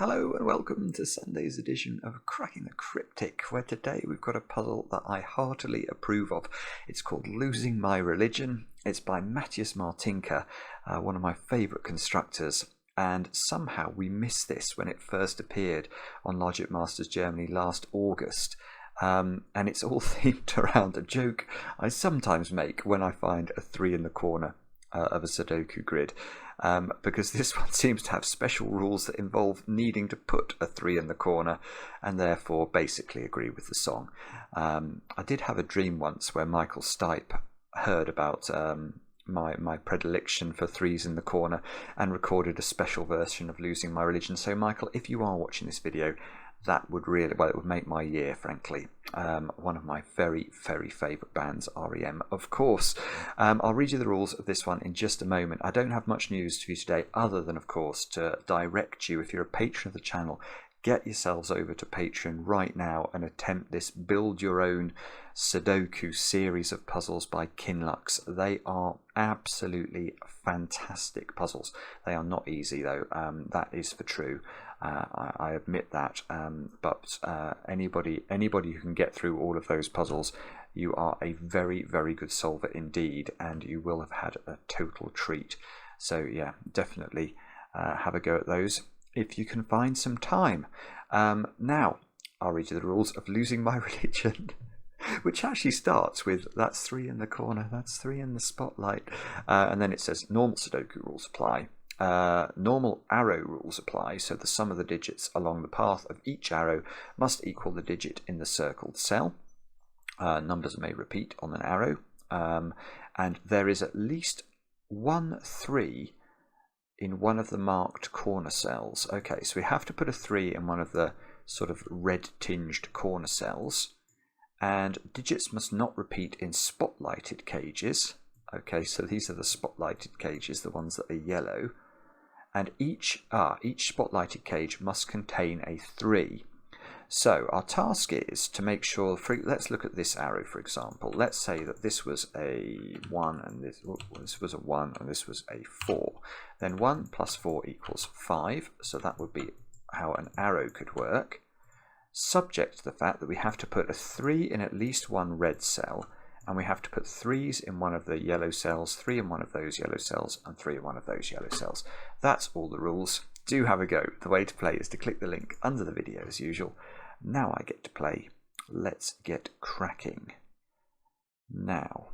Hello and welcome to Sunday's edition of Cracking the Cryptic, where today we've got a puzzle that I heartily approve of. It's called Losing My Religion. It's by Matthias Martinka, one of my favourite constructors, and somehow we missed this when it first appeared on Logic Masters Germany last August. And it's all themed around a joke I sometimes make when I find a 3 in the corner of a sudoku grid, because this one seems to have special rules that involve needing to put a 3 in the corner and therefore basically agree with the song. I did have a dream once where Michael Stipe heard about my predilection for 3s in the corner and recorded a special version of Losing My Religion. So Michael, if you are watching this video, that would really, well, it would make my year, frankly. One of my very, very favourite bands, REM, of course. I'll read you the rules of this one in just a moment. I don't have much news for you today, other than, of course, to direct you, if you're a patron of the channel, get yourselves over to Patreon right now and attempt this Build Your Own Sudoku series of puzzles by Qinlux. They are absolutely fantastic puzzles. They are not easy, though. That is for true. I admit that, but anybody who can get through all of those puzzles, you are a very, very good solver indeed, and you will have had a total treat. So yeah, definitely have a go at those if you can find some time. Now, I'll read you the rules of Losing My Religion, which actually starts with that's 3 in the corner, that's 3 in the spotlight, and then it says normal Sudoku rules apply. Normal arrow rules apply, so the sum of the digits along the path of each arrow must equal the digit in the circled cell. Numbers may repeat on an arrow, and there is at least 1 3 in one of the marked corner cells. Okay, so we have to put a 3 in one of the sort of red tinged corner cells, and digits must not repeat in spotlighted cages. Okay, so these are the spotlighted cages, the ones that are yellow. And each spotlighted cage must contain a 3. So our task is to make sure, let's look at this arrow for example. Let's say that this was a 1 and this was a 1 and this was a 4. Then 1 plus 4 equals 5, so that would be how an arrow could work, subject to the fact that we have to put a 3 in at least one red cell, and we have to put 3s in one of the yellow cells, 3 in one of those yellow cells, and 3 in one of those yellow cells. That's all the rules. Do have a go. The way to play is to click the link under the video as usual. Now I get to play. Let's get cracking. Now,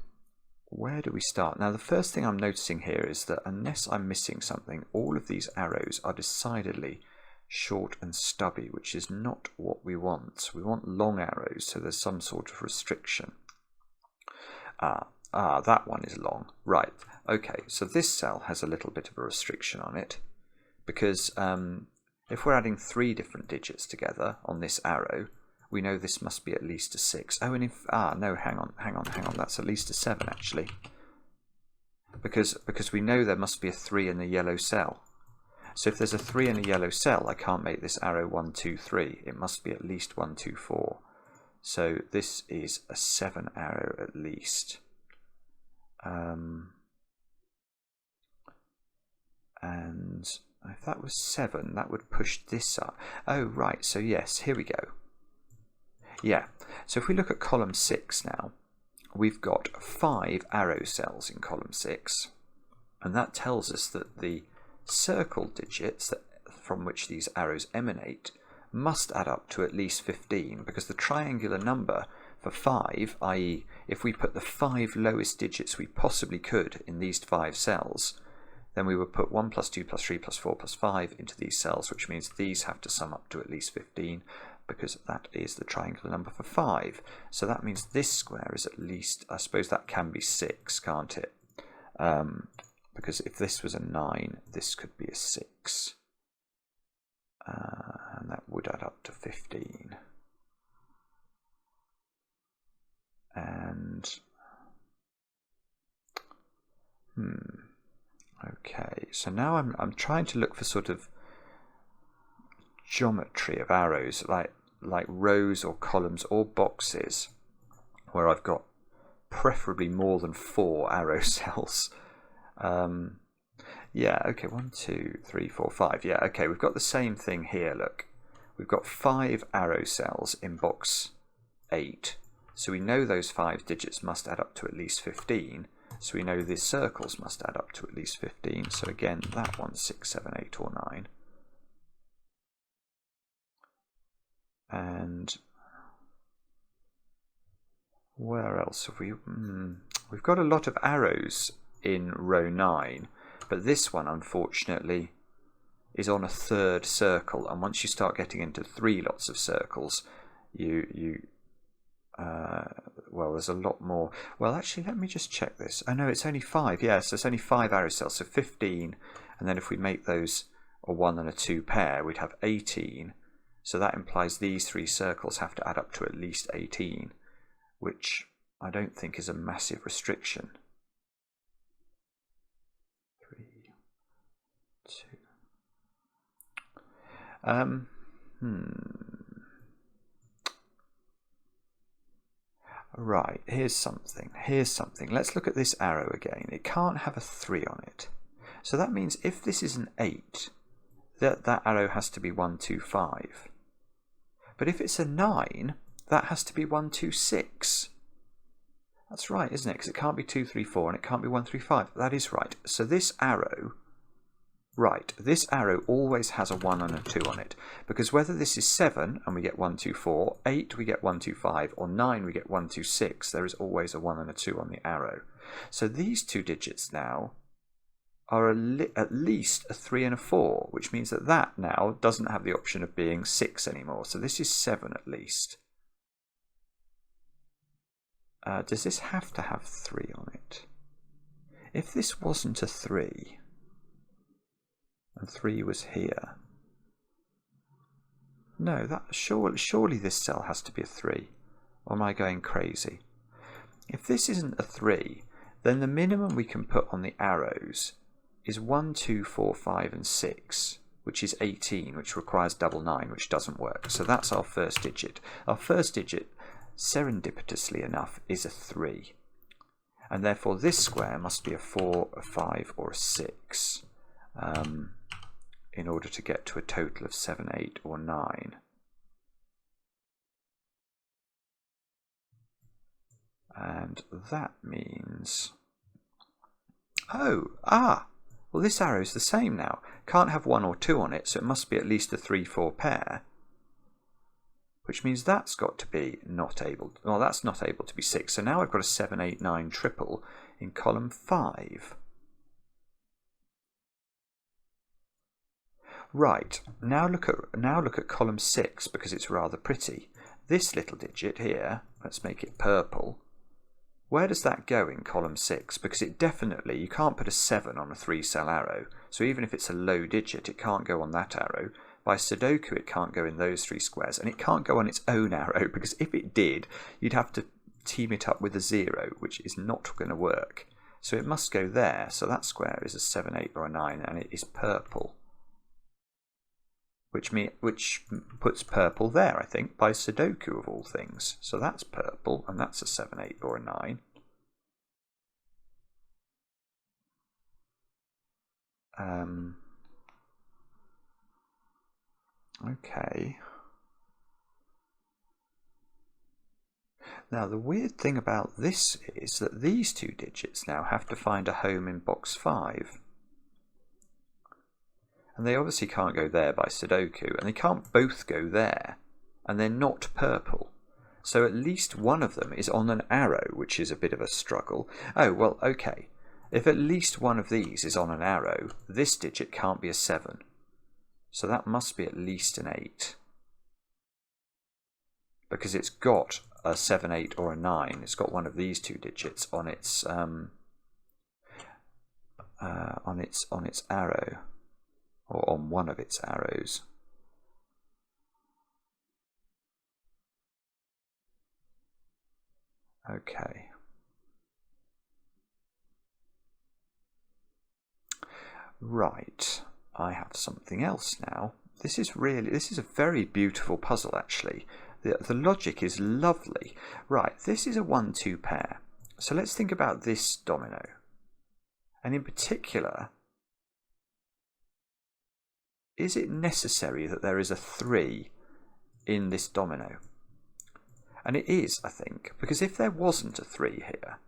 where do we start? Now, the first thing I'm noticing here is that unless I'm missing something, all of these arrows are decidedly short and stubby, which is not what we want. We want long arrows, so there's some sort of restriction. That one is long. Right, okay, so this cell has a little bit of a restriction on it, because if we're adding 3 different digits together on this arrow, we know this must be at least a 6. Oh, and if, no, hang on, that's at least a 7 actually. Because we know there must be a 3 in the yellow cell. So if there's a 3 in a yellow cell, I can't make this arrow 1, 2, 3. It must be at least 1, 2, 4. So this is a 7 arrow at least. And if that was 7, that would push this up. Oh, right. So yes, here we go. Yeah. So if we look at column 6 now, we've got 5 arrow cells in column 6. And that tells us that the circled digits from which these arrows emanate must add up to at least 15, because the triangular number for 5, i.e. if we put the 5 lowest digits we possibly could in these 5 cells, then we would put 1 plus 2 plus 3 plus 4 plus 5 into these cells, which means these have to sum up to at least 15, because that is the triangular number for 5. So that means this square is at least, I suppose that can be 6, can't it? Because if this was a 9, this could be a 6. And that would add up to 15. And okay, so now I'm trying to look for sort of geometry of arrows, like rows or columns or boxes where I've got preferably more than 4 arrow cells. Yeah, okay, 1, 2, 3, 4, 5. Yeah, okay, we've got the same thing here, look. We've got 5 arrow cells in box 8. So we know those 5 digits must add up to at least 15. So we know the circles must add up to at least 15. So again, that one's 6, 7, 8, or 9. And where else have we... We've got a lot of arrows in row 9. But this one, unfortunately, is on a 3rd circle. And once you start getting into 3 lots of circles, well, there's a lot more. Well, actually, let me just check this. Oh, no, it's only 5. Yes, there's only 5 arrow cells, so 15. And then if we make those a 1 and a 2 pair, we'd have 18. So that implies these 3 circles have to add up to at least 18, which I don't think is a massive restriction. 3, 2. Right, here's something. Let's look at this arrow again. It can't have a 3 on it. So that means if this is an 8, that arrow has to be 1, 2, 5. But if it's a 9, that has to be 1, 2, 6. That's right, isn't it? Because it can't be 2, 3, 4, and it can't be 1, 3, 5. That is right. So this arrow... Right, this arrow always has a 1 and a 2 on it, because whether this is 7 and we get 1, 2, 4, 8 we get 1, 2, 5, or 9 we get 1, 2, 6, there is always a 1 and a 2 on the arrow. So these 2 digits now are at least a 3 and a 4, which means that that now doesn't have the option of being 6 anymore. So this is 7 at least. Does this have to have 3 on it? If this wasn't a 3... and 3 was here. No, that surely this cell has to be a 3. Or am I going crazy? If this isn't a 3, then the minimum we can put on the arrows is 1, 2, 4, 5, and 6, which is 18, which requires double 9, which doesn't work. So that's our first digit. Our first digit, serendipitously enough, is a 3. And therefore this square must be a 4, a 5, or a 6. In order to get to a total of 7, 8, or 9. And that means... well, this arrow is the same now. Can't have 1 or 2 on it, so it must be at least a 3, 4 pair. Which means that's got to be not able... Well, that's not able to be 6. So now I've got a 7, 8, 9 triple in column 5. Right, now look at column 6 because it's rather pretty. This little digit here, let's make it purple. Where does that go in column 6? Because it definitely, you can't put a 7 on a 3-cell arrow. So even if it's a low digit, it can't go on that arrow. By sudoku, it can't go in those 3 squares. And it can't go on its own arrow because if it did, you'd have to team it up with a 0, which is not going to work. So it must go there. So that square is a 7, 8, or a 9, and it is purple. Which puts purple there, I think, by sudoku of all things. So that's purple, and that's a 7, 8, or a 9. Okay. Now the weird thing about this is that these 2 digits now have to find a home in box 5. And they obviously can't go there by sudoku, and they can't both go there, and they're not purple. So at least one of them is on an arrow, which is a bit of a struggle. Oh, well, okay. If at least one of these is on an arrow, this digit can't be a 7. So that must be at least an 8. Because it's got a 7, 8, or a 9. It's got one of these 2 digits on its arrow. Or on one of its arrows. Okay. Right, I have something else now. This is a very beautiful puzzle actually. The logic is lovely. Right, this is a 1, 2 pair. So let's think about this domino. And in particular, is it necessary that there is a 3 in this domino? And it is, I think, because if there wasn't a 3 here,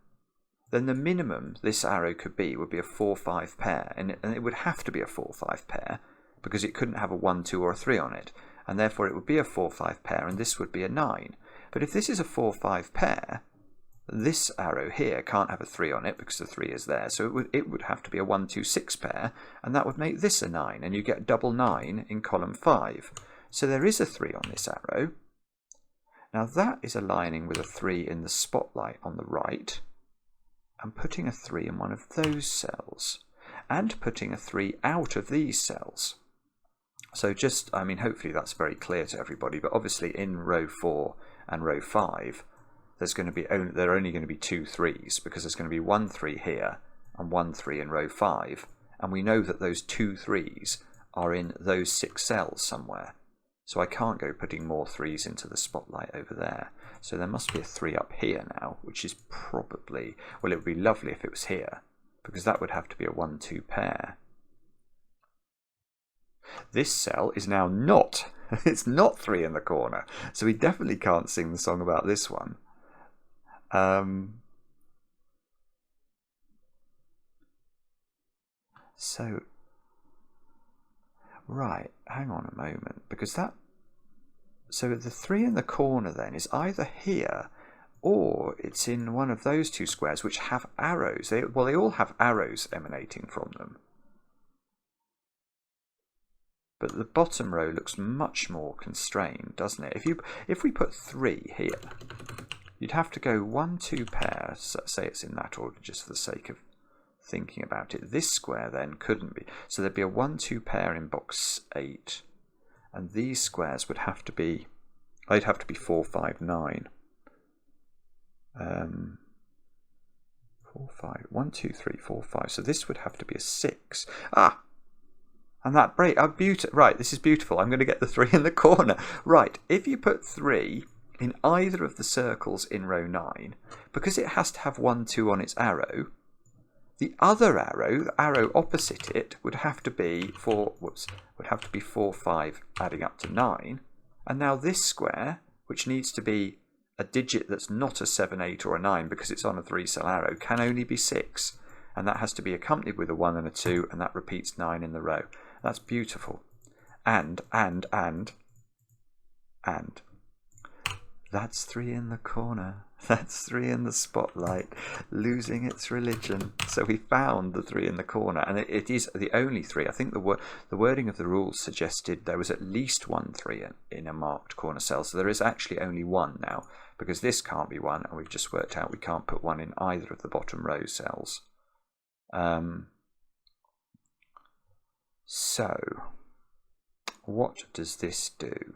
then the minimum this arrow could be would be a 4-5 pair, and it would have to be a 4-5 pair because it couldn't have a 1, 2 or a 3 on it, and therefore it would be a 4-5 pair, and this would be a 9. But if this is a 4-5 pair, this arrow here can't have a 3 on it because the 3 is there, so it would have to be a 1, 2, 6 pair, and that would make this a 9, and you get double 9 in column 5. So there is a 3 on this arrow. Now that is aligning with a 3 in the spotlight on the right, and putting a 3 in one of those cells, and putting a 3 out of these cells. So just, I mean, hopefully that's very clear to everybody, but obviously in row 4 and row 5, there are only going to be 2 3s, because there's going to be 1 3 here and 1 3 in row 5, and we know that those 2 3s are in those 6 cells somewhere. So I can't go putting more 3s into the spotlight over there. So there must be a 3 up here now, which is probably, well, it would be lovely if it was here, because that would have to be a 1, 2 pair. This cell is now not, it's not 3 in the corner, so we definitely can't sing the song about this one. So, right, hang on a moment, because so the 3 in the corner then is either here or it's in one of those 2 squares which have arrows. They all have arrows emanating from them. But the bottom row looks much more constrained, doesn't it? If we put 3 here, you'd have to go 1, 2 pair, say it's in that order just for the sake of thinking about it. This square then couldn't be. So there'd be a 1, 2 pair in box 8. And these squares would have to be, they'd have to be 4, 5, 9. 4, 5, 1, 2, 3, 4, 5. So this would have to be a 6. And that break, right, this is beautiful. I'm going to get the 3 in the corner. Right, if you put 3 in either of the circles in row 9, because it has to have 1, 2 on its arrow, the other arrow, the arrow opposite it, would have to be 4, 5 adding up to 9. And now this square, which needs to be a digit that's not a 7, 8 or a 9 because it's on a 3-cell arrow, can only be 6. And that has to be accompanied with a 1 and a 2, and that repeats 9 in the row. That's beautiful. And. That's 3 in the corner. That's 3 in the spotlight, losing its religion. So we found the 3 in the corner, and it is the only 3. I think the wording of the rules suggested there was at least 1 3 in a marked corner cell. So there is actually only 1 now, because this can't be 1, and we've just worked out we can't put 1 in either of the bottom row cells. So, what does this do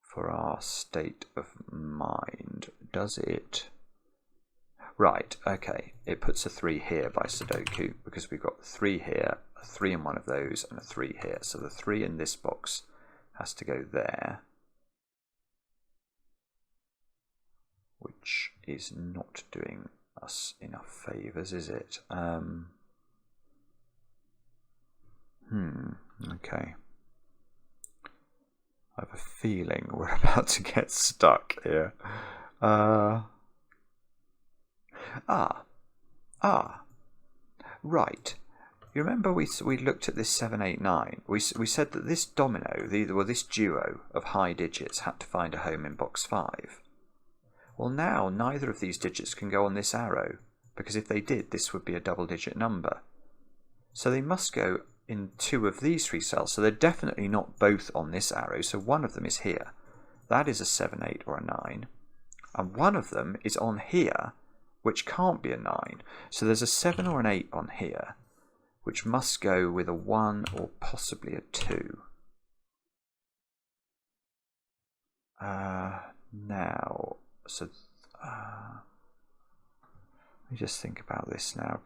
for our state of mind? Does it... Right, okay, it puts a 3 here by sudoku, because we've got 3 here, a 3 in one of those, and a 3 here. So the 3 in this box has to go there, which is not doing us enough favours, is it? Okay. I have a feeling we're about to get stuck here. Right. You remember we looked at this 7, 8, 9. We said that this domino, this duo of high digits, had to find a home in box 5. Well, now neither of these digits can go on this arrow, because if they did, this would be a double-digit number. So they must go in 2 of these 3 cells. So they're definitely not both on this arrow. So one of them is here. That is a 7, 8 or a 9. And one of them is on here, which can't be a 9. So there's a 7 or an 8 on here, which must go with a 1 or possibly a 2. Now, so let me just think about this now.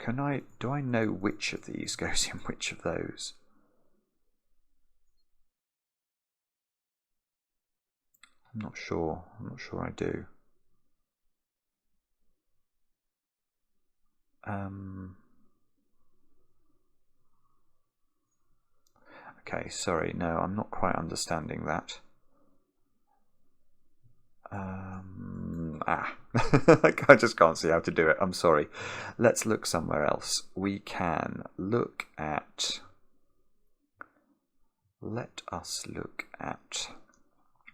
Do I know which of these goes in which of those? I'm not sure. I'm not sure I do. Okay, sorry, no, I'm not quite understanding that. I just can't see how to do it. I'm sorry. Let's look somewhere else. We can look at... Let us look at...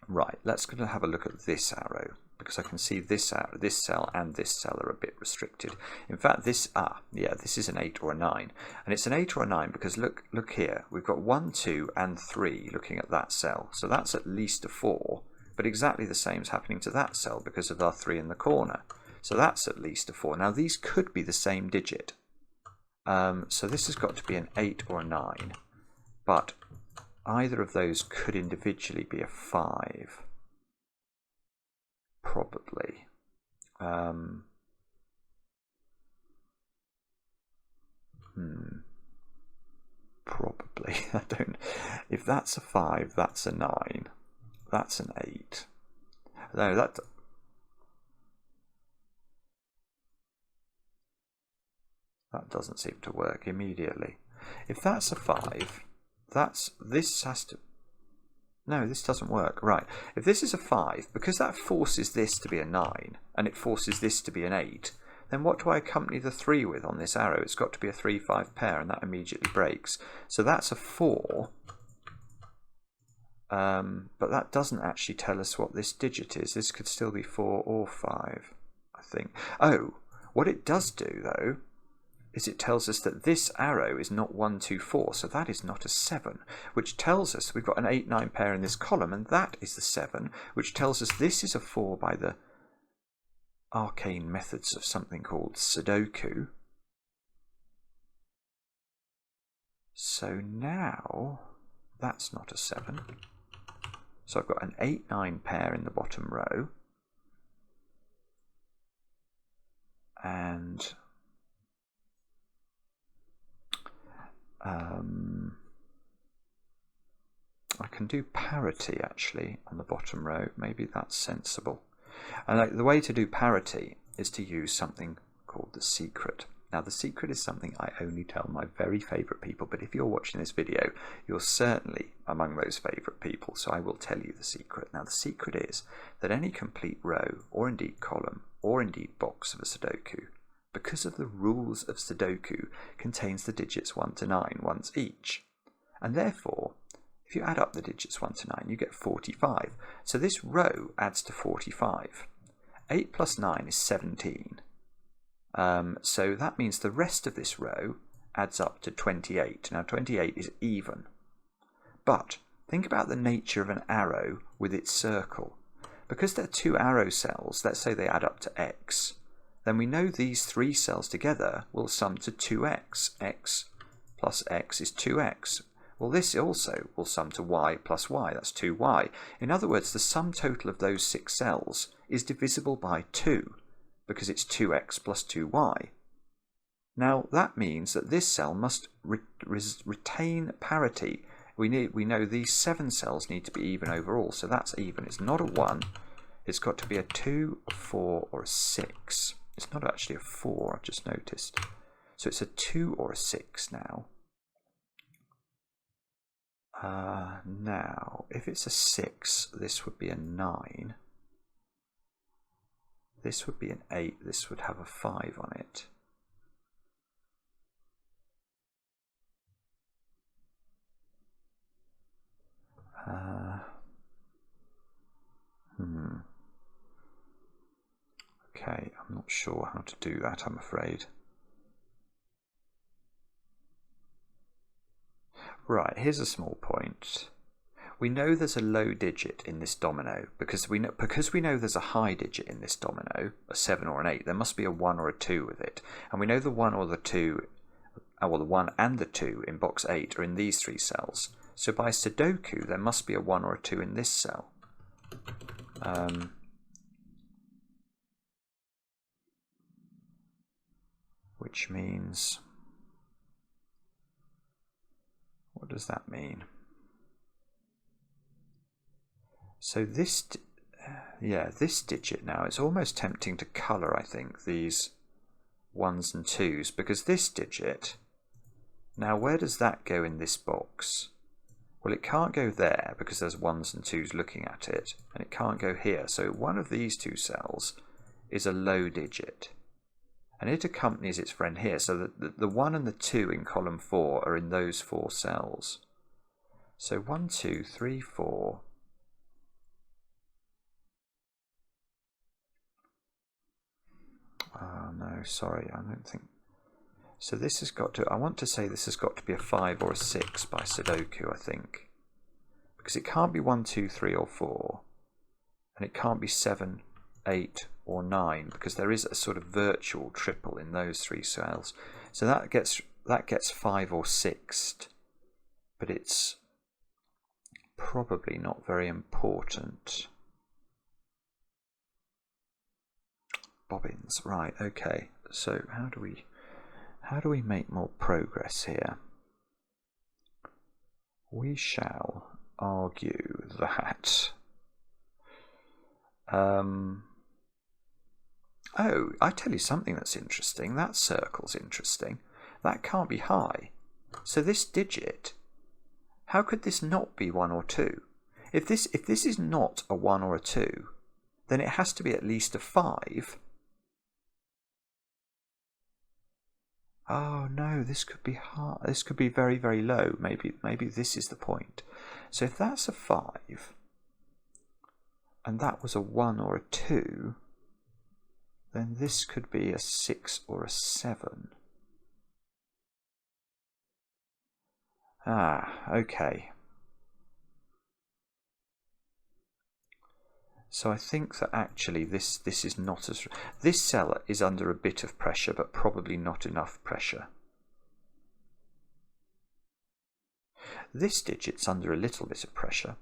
Right, let's go have a look at this arrow, because I can see this arrow, this cell and this cell are a bit restricted. In fact, this is an 8 or a 9. And it's an 8 or a 9 because look here. We've got 1, 2 and 3 looking at that cell. So that's at least a 4. But exactly the same is happening to that cell because of our 3 in the corner. So that's at least a 4. Now these could be the same digit. So this has got to be an 8 or a 9. But either of those could individually be a 5. Probably. Probably. I don't... If that's a 5, that's a 9. That's an 8. No, that doesn't seem to work immediately. If that's a 5, this has to... No, this doesn't work. Right. If this is a 5, because that forces this to be a 9, and it forces this to be an 8, then what do I accompany the 3 with on this arrow? It's got to be a 3-5 pair, and that immediately breaks. So that's a 4. But that doesn't actually tell us what this digit is. This could still be 4 or 5, I think. Oh, what it does do, though, is it tells us that this arrow is not 1, 2, 4, so that is not a 7, which tells us we've got an 8, 9 pair in this column, and that is the 7, which tells us this is a 4 by the arcane methods of something called sudoku. So now that's not a 7. So I've got an 8, 9 pair in the bottom row, and I can do parity actually on the bottom row. Maybe that's sensible. And the way to do parity is to use something called the secret. Now the secret is something I only tell my very favourite people, but if you're watching this video, you're certainly among those favourite people, so I will tell you the secret. Now the secret is that any complete row, or indeed column, or indeed box of a Sudoku, because of the rules of Sudoku, contains the digits 1 to 9 once each. And therefore, if you add up the digits 1 to 9, you get 45. So this row adds to 45. 8 plus 9 is 17. So that means the rest of this row adds up to 28. Now 28 is even. But think about the nature of an arrow with its circle. Because they're 2 arrow cells, let's say they add up to x, then we know these 3 cells together will sum to 2x. X plus x is 2x. Well, this also will sum to y plus y, that's 2y. In other words, the sum total of those 6 cells is divisible by 2, because it's 2x plus 2y. Now, that means that this cell must retain parity. We know these 7 cells need to be even overall, so that's even. It's not a 1. It's got to be a 2, a 4, or a 6. It's not actually a 4, I've just noticed. So it's a 2 or a 6 now. Now, if it's a 6, this would be a 9. This would be an 8. This would have a 5 on it. Okay, I'm not sure how to do that, I'm afraid. Right, here's a small point. We know there's a low digit in this domino because we know there's a high digit in this domino, a 7 or an 8. There must be a 1 or a 2 with it, and we know the 1 or the 2, well, the 1 and the 2 in box 8 are in these 3 cells. So by Sudoku, there must be a 1 or a 2 in this cell. Which means, what does that mean? So this digit now, it's almost tempting to colour, I think, these 1s and 2s, because this digit, now where does that go in this box? Well, it can't go there because there's 1s and 2s looking at it, and it can't go here. So one of these two cells is a low digit, and it accompanies its friend here. So the 1 and the 2 in column 4 are in those 4 cells. So 1, 2, 3, 4. Oh no, sorry, I don't think. So this has got to, I want to say this has got to be a 5 or a 6 by Sudoku, I think. Because it can't be 1, 2, 3 or 4. And it can't be 7, 8 or 9, because there is a sort of virtual triple in those 3 cells. So that gets 5 or 6. But it's probably not very important. Bobbins, right, okay. So how do we make more progress here? We shall argue that oh, I tell you something that's interesting. That circle's interesting. That can't be high. So this digit, how could this not be 1 or 2? If this is not a 1 or a 2, then it has to be at least a 5. Oh no, this could be high. This could be very, very low. Maybe this is the point. So if that's a 5, and that was a 1 or a 2, then this could be a 6 or a 7. Ah, okay. So I think that actually this is not as... This cell is under a bit of pressure, but probably not enough pressure. This digit's under a little bit of pressure,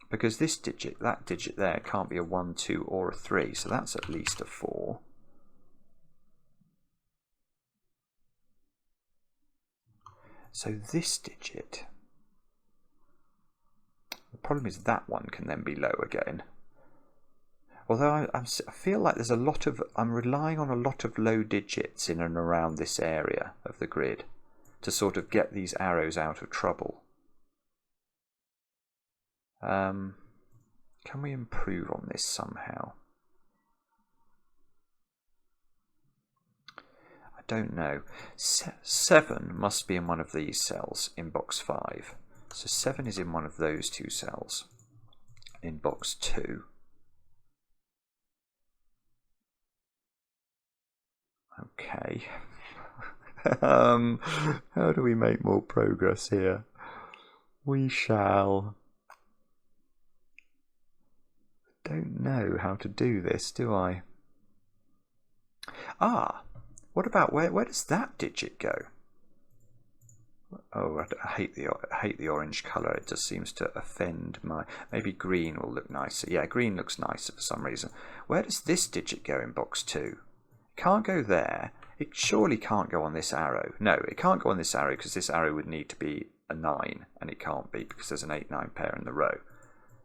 because this digit, that digit there, can't be a 1, 2 or a 3, so that's at least a 4. So this digit... The problem is that one can then be low again. Although I feel like there's a lot of... I'm relying on a lot of low digits in and around this area of the grid to sort of get these arrows out of trouble. Can we improve on this somehow? I don't know. 7 must be in one of these cells in box 5. So 7 is in one of those 2 cells in box 2. Okay. How do we make more progress here? We shall... Don't know how to do this, do I? Ah, what about where does that digit go? Oh, I hate the orange colour. It just seems to offend my... Maybe green will look nicer. Yeah, green looks nicer for some reason. Where does this digit go in box 2? Can't go there. It surely can't go on this arrow. No, it can't go on this arrow because this arrow would need to be a 9, and it can't be because there's an 8-9 pair in the row.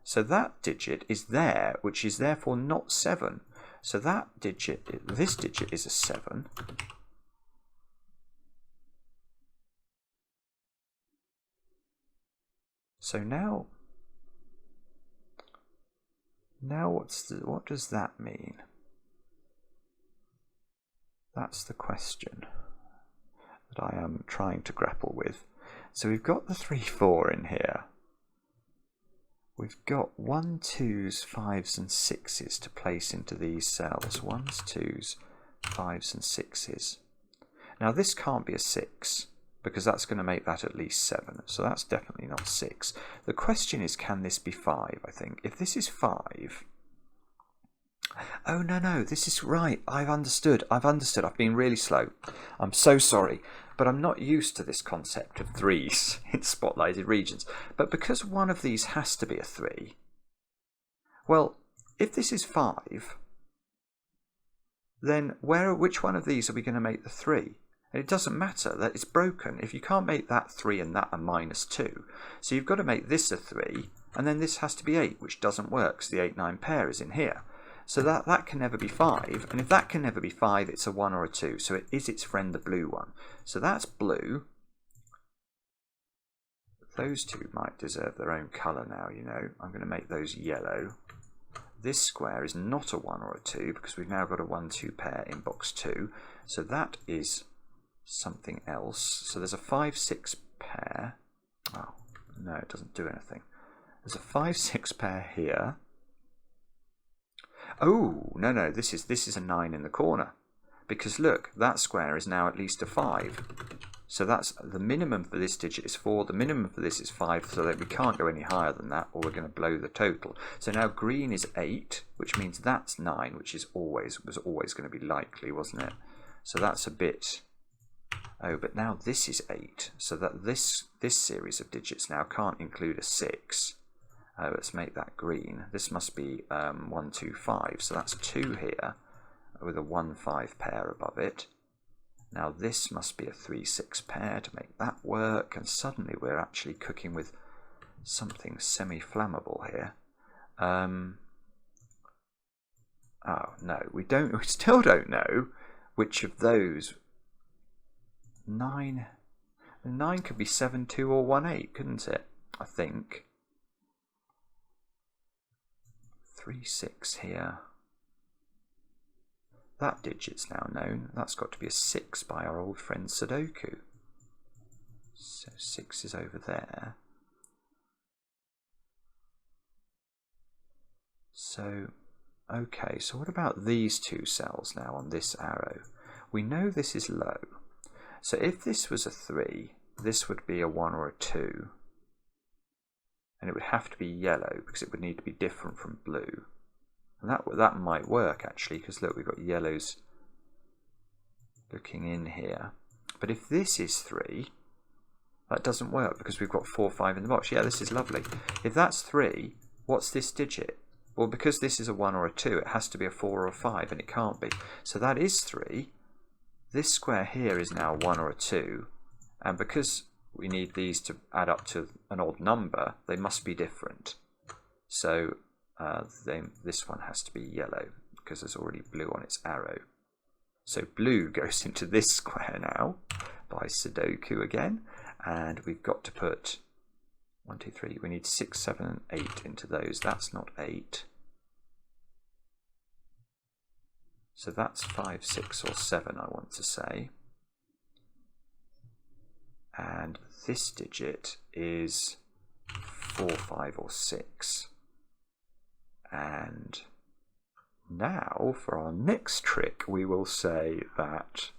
So that digit is there, which is therefore not 7. So that digit, this digit is a 7. So now what does that mean? That's the question that I am trying to grapple with. So we've got the 3, 4 in here. We've got 1, 2s, 5s and 6s to place into these cells. 1s, 2s, 5s and 6s. Now this can't be a 6, because that's going to make that at least 7. So that's definitely not 6. The question is, can this be 5, I think. If this is 5... Oh, no, this is right. I've understood. I've been really slow. I'm so sorry. But I'm not used to this concept of 3s in spotlighted regions. But because one of these has to be a 3, well, if this is 5, then which one of these are we going to make the 3? And it doesn't matter, that it's broken. If you can't make that 3 and that a -2, so you've got to make this a 3, and then this has to be 8, which doesn't work, because the 8-9 pair is in here. So that can never be 5, and if that can never be 5, it's a 1 or a 2, so it is its friend the blue one. So that's blue. those two might deserve their own colour now, you know. I'm going to make those yellow. This square is not a 1 or a 2 because we've now got a 1-2 pair in box 2. So that is something else. So there's a 5-6 pair. Oh, no, it doesn't do anything. There's a 5-6 pair here. Oh, no, this is a 9 in the corner. Because look, that square is now at least a 5. So that's the minimum for this digit is 4, the minimum for this is 5, so that we can't go any higher than that or we're going to blow the total. So now green is 8, which means that's 9, which was always going to be likely, wasn't it? So that's a bit... Oh, but now this is 8, so that this series of digits now can't include a 6. Let's make that green. This must be 1, 2, 5, so that's 2 here with a 1-5 pair above it. Now this must be a 3-6 pair to make that work, and suddenly we're actually cooking with something semi-flammable here. Oh no, we still don't know which of those. 9 could be 7-2 or 1-8, couldn't it? I think. 3-6 here. That digit's now known. That's got to be a 6 by our old friend Sudoku. So 6 is over there. So, okay, so what about these two cells now on this arrow? We know this is low. So if this was a 3, this would be a 1 or a 2. And it would have to be yellow because it would need to be different from blue. And that might work actually, because look, we've got yellows looking in here. But if this is 3, that doesn't work because we've got 4, 5 in the box. Yeah, this is lovely. If that's 3, what's this digit? Well, because this is a 1 or a 2, it has to be a 4 or a 5, and it can't be. So that is 3. This square here is now a 1 or a 2, and because we need these to add up to an odd number, they must be different. So this one has to be yellow because there's already blue on its arrow. So blue goes into this square now by Sudoku again, and we've got to put 1, 2, 3. We need 6, 7, and 8 into those. That's not 8. So that's 5, 6, or 7, I want to say. And this digit is 4, 5, or 6. And now for our next trick, we will say that...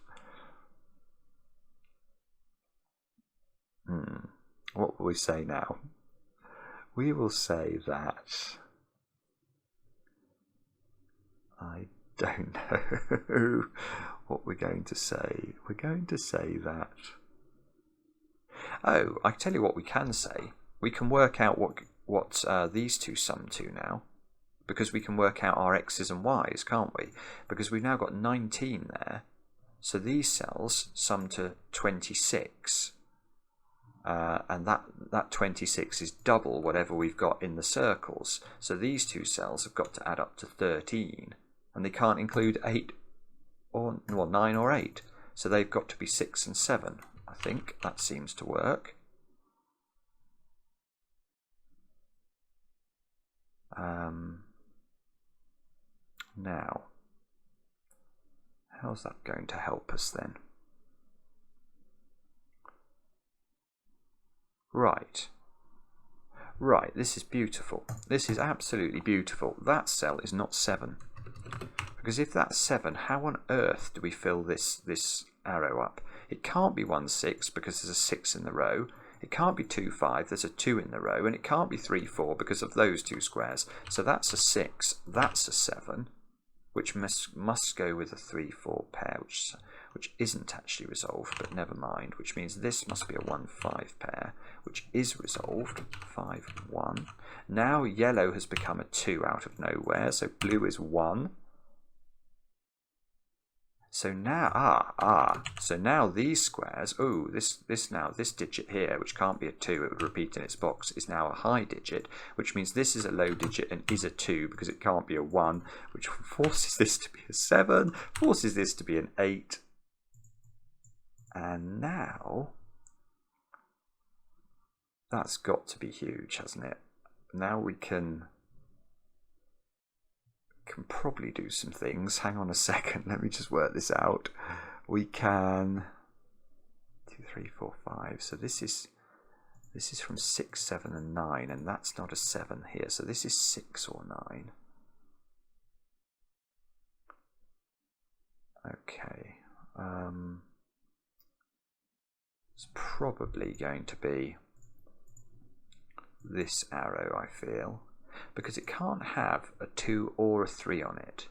what will we say now? We will say that... I don't know what we're going to say. We're going to say that... Oh, I tell you what we can say. We can work out what these two sum to now. Because we can work out our x's and y's, can't we? Because we've now got 19 there. So these cells sum to 26. And that 26 is double whatever we've got in the circles. So these two cells have got to add up to 13. And they can't include 8 or 9 or 8. So they've got to be 6 and 7. I think that seems to work. Now, how's that going to help us then? Right, this is beautiful. This is absolutely beautiful. That cell is not 7. Because if that's 7, how on earth do we fill this arrow up? It can't be 1, 6 because there's a 6 in the row. It can't be 2, 5, there's a 2 in the row. And it can't be 3, 4 because of those two squares. So that's a 6, that's a 7, which must go with a 3, 4 pair, which isn't actually resolved, but never mind. Which means this must be a 1, 5 pair, which is resolved. 5, 1. Now yellow has become a 2 out of nowhere, so blue is 1. So now, so now these squares, this digit here, which can't be a 2, it would repeat in its box, is now a high digit, which means this is a low digit and is a 2 because it can't be a 1, which forces this to be a 7, forces this to be an 8. And now, That's got to be huge, hasn't it? Now we can probably do some things. Hang on a second, let me just work this out. We can 2, 3, 4, 5. So this is from 6, 7 and 9, and that's not a 7 here, so this is 6 or 9. Okay, it's probably going to be this arrow, I feel, because it can't have a 2 or a 3 on it.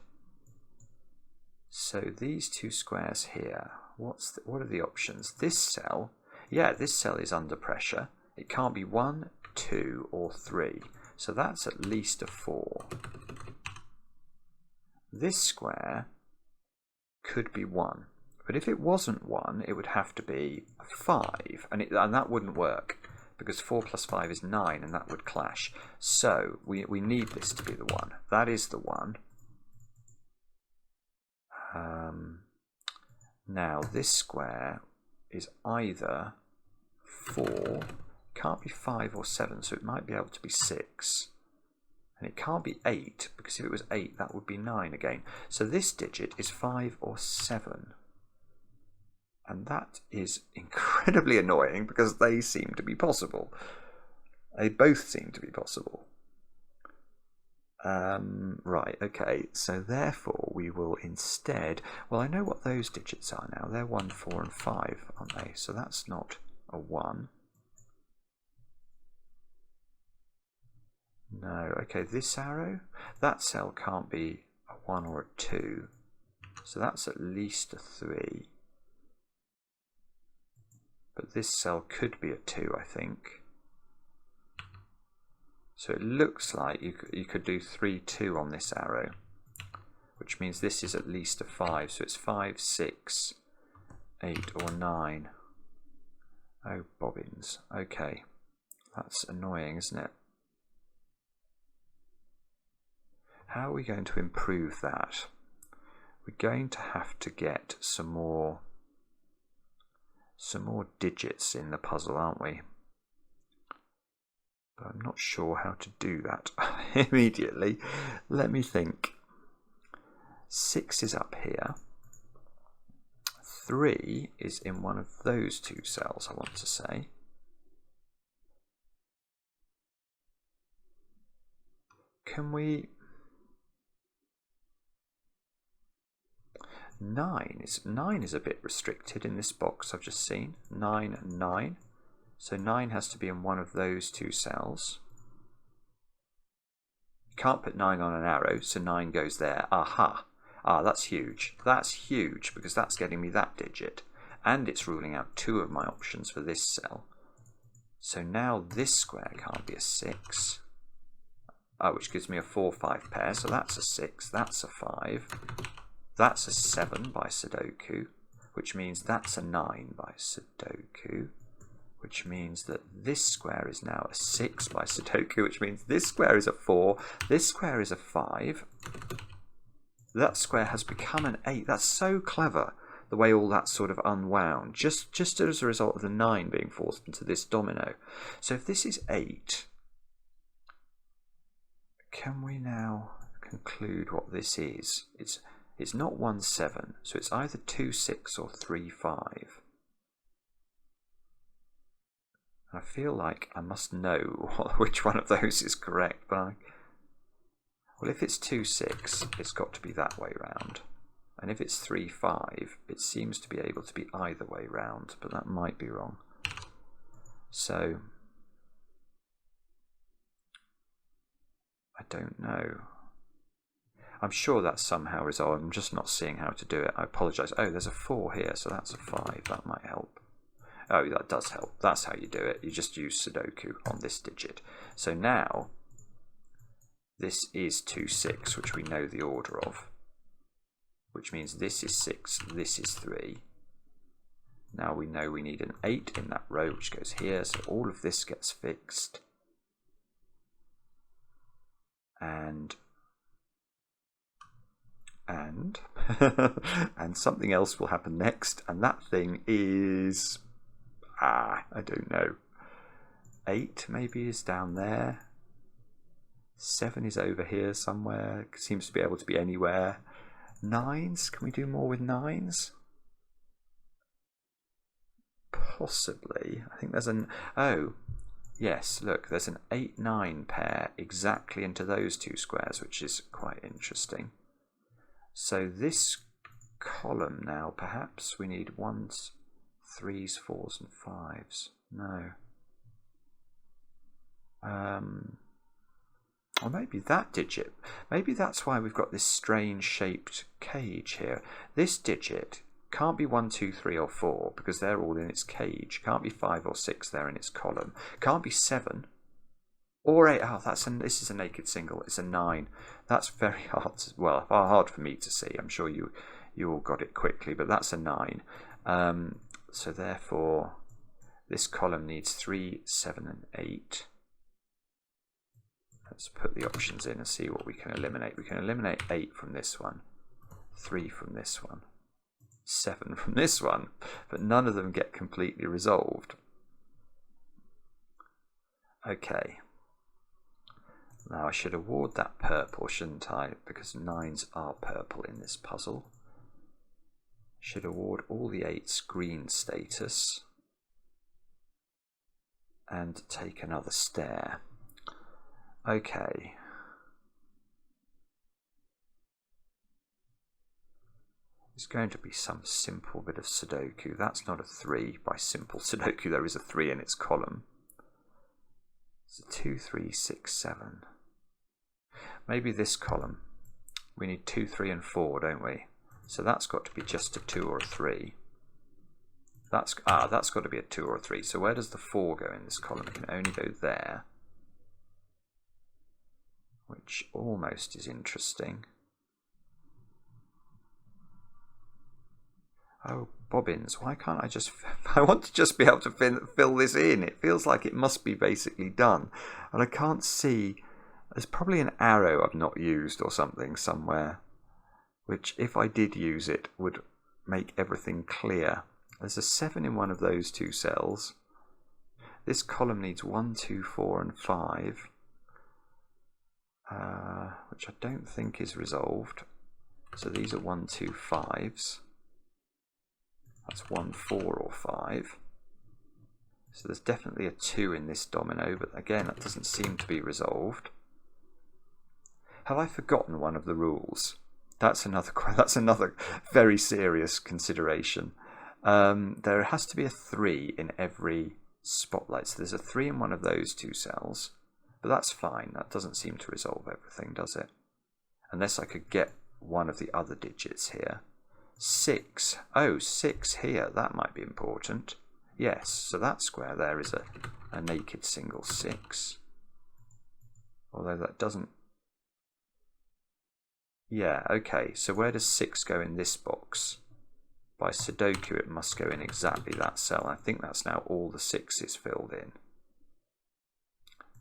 So these two squares here, what are the options? This cell, yeah, this cell is under pressure. It can't be 1, 2 or 3, so that's at least a 4. This square could be 1, but if it wasn't 1, it would have to be 5, and that wouldn't work, because 4 plus 5 is 9, and that would clash. So we need this to be the 1. That is the 1. Now this square is either 4, can't be 5 or 7, so it might be able to be 6. And it can't be 8, because if it was 8, that would be 9 again. So this digit is 5 or 7. And that is incredibly annoying, because they seem to be possible. They both seem to be possible. Right, okay, so therefore we will instead... Well, I know what those digits are now. They're 1, 4 and 5, aren't they? So that's not a 1. No, okay, this arrow, that cell can't be a 1 or a 2, so that's at least a 3. But this cell could be a 2, I think. So it looks like you could do 3, 2 on this arrow, which means this is at least a 5, so it's 5, 6, 8 or 9. Oh, bobbins. Okay, that's annoying, isn't it? How are we going to improve that? We're going to have to get some more digits in the puzzle, aren't we? But I'm not sure how to do that immediately. Let me think. 6 is up here. 3 is in one of those two cells, I want to say. Can we... 9 is a bit restricted in this box I've just seen. 9 and 9. So 9 has to be in one of those two cells. You can't put 9 on an arrow, so 9 goes there. Aha! Ah, that's huge. That's huge, because that's getting me that digit. And it's ruling out 2 of my options for this cell. So now this square can't be a 6. Which gives me a 4, 5 pair, so that's a 6, that's a 5. That's a 7 by sudoku, which means that's a 9 by sudoku, which means that this square is now a 6 by sudoku, which means this square is a 4, this square is a 5. That square has become an 8. That's so clever, the way all that's sort of unwound, just as a result of the 9 being forced into this domino. So if this is 8, can we now conclude what this is? It's not 1, 7, so it's either 2, 6 or 3, 5. I feel like I must know which one of those is correct, but well, if it's 2, 6, it's got to be that way round. And if it's 3, 5, it seems to be able to be either way round, but that might be wrong. So, I don't know. I'm sure that's somehow resolved. I'm just not seeing how to do it. I apologise. Oh, there's a 4 here, so that's a 5. That might help. Oh, that does help. That's how you do it. You just use sudoku on this digit. So now, this is 2, 6, which we know the order of. Which means this is 6, this is 3. Now we know we need an 8 in that row, which goes here. So all of this gets fixed. And something else will happen next, and that thing is I don't know. 8 maybe is down there. 7 is over here somewhere. Seems to be able to be anywhere. 9s, can we do more with 9s? Possibly. I think there's an... Oh, yes, look, there's an 8-9 pair exactly into those two squares, which is quite interesting. So this column now, perhaps we need 1s, 3s, 4s and 5s. No. Or maybe that digit. Maybe that's why we've got this strange shaped cage here. This digit can't be 1, 2, 3 or 4 because they're all in its cage. Can't be 5 or 6 there in its column. Can't be 7 or 8. Oh, this is a naked single. It's a 9. That's very hard. Well, hard for me to see. I'm sure you all got it quickly, but that's a 9. So therefore, this column needs 3, 7 and 8. Let's put the options in and see what we can eliminate. We can eliminate 8 from this one, 3 from this one, 7 from this one, but none of them get completely resolved. Okay. Now I should award that purple, shouldn't I? Because 9s are purple in this puzzle. Should award all the 8s green status and take another stare. Okay. There's going to be some simple bit of sudoku. That's not a 3 by simple sudoku. There is a 3 in its column. It's a 2, 3, 6, 7. Maybe this column. We need 2, 3 and 4, don't we? So that's got to be just a 2 or a 3. That's got to be a 2 or a 3. So where does the 4 go in this column? It can only go there. Which almost is interesting. Oh, bobbins, why can't I just... I want to just be able to fill this in. It feels like it must be basically done. And I can't see... There's probably an arrow I've not used or something somewhere, which if I did use it would make everything clear. There's a 7 in one of those two cells. This column needs 1, 2, 4 and 5. Which I don't think is resolved. So these are 1, 2, 5s. That's 1, 4 or 5. So there's definitely a 2 in this domino, but again, that doesn't seem to be resolved. Have I forgotten one of the rules? That's another very serious consideration. There has to be a 3 in every spotlight. So there's a 3 in one of those two cells. But that's fine. That doesn't seem to resolve everything, does it? Unless I could get one of the other digits here. 6. Oh, 6 here. That might be important. Yes, so that square there is a naked single 6. Although that doesn't... Yeah, okay. So where does 6 go in this box? By sudoku, it must go in exactly that cell. I think that's now all the 6s filled in.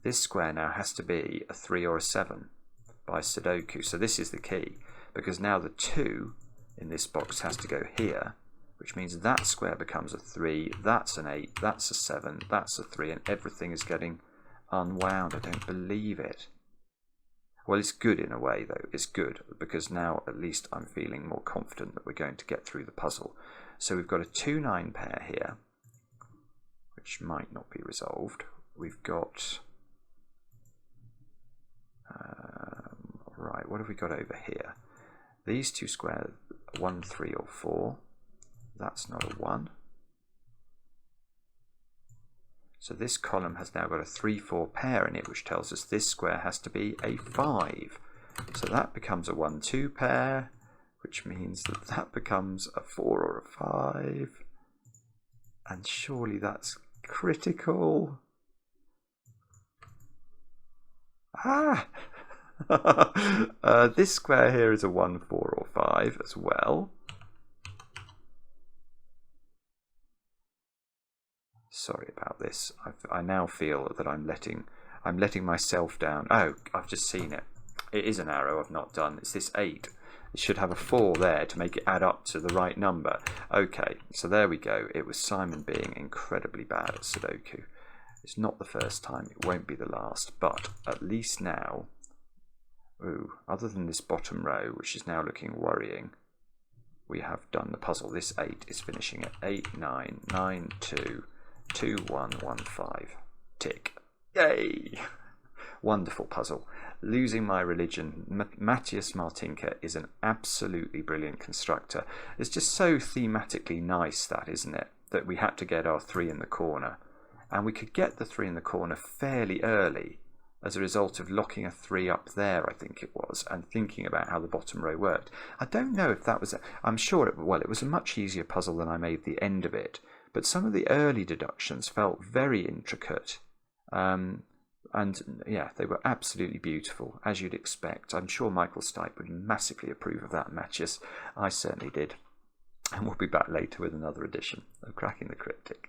This square now has to be a 3 or a 7 by sudoku. So this is the key, because now the 2 in this box has to go here, which means that square becomes a 3, that's an 8, that's a 7, that's a 3, and everything is getting unwound. I don't believe it. Well, it's good in a way, though. It's good, because now at least I'm feeling more confident that we're going to get through the puzzle. So we've got a 2-9 pair here, which might not be resolved. We've got... right, what have we got over here? These two squares, 1, 3 or 4. That's not a 1. So this column has now got a 3, 4 pair in it, which tells us this square has to be a 5. So that becomes a 1, 2 pair, which means that that becomes a 4 or a 5. And surely that's critical. Ah! This square here is a 1, 4 or 5 as well. Sorry about this. I now feel that I'm letting myself down. Oh, I've just seen it. It is an arrow I've not done. It's this 8. It should have a 4 there to make it add up to the right number. Okay, so there we go. It was Simon being incredibly bad at Sudoku. It's not the first time, it won't be the last, but at least now, other than this bottom row, which is now looking worrying, we have done the puzzle. This 8 is finishing at 8, 9, 9, 2, 2, 1, 1, 5. Tick. Yay! Wonderful puzzle. Losing My Religion. Matthias Martinka is an absolutely brilliant constructor. It's just so thematically nice, that, isn't it? That we had to get our 3 in the corner. And we could get the 3 in the corner fairly early as a result of locking a 3 up there, I think it was, and thinking about how the bottom row worked. I don't know if that was... I'm sure it was a much easier puzzle than I made the end of it, but some of the early deductions felt very intricate. And yeah, they were absolutely beautiful, as you'd expect. I'm sure Michael Stipe would massively approve of that, Matthias. I certainly did. And we'll be back later with another edition of Cracking the Cryptic.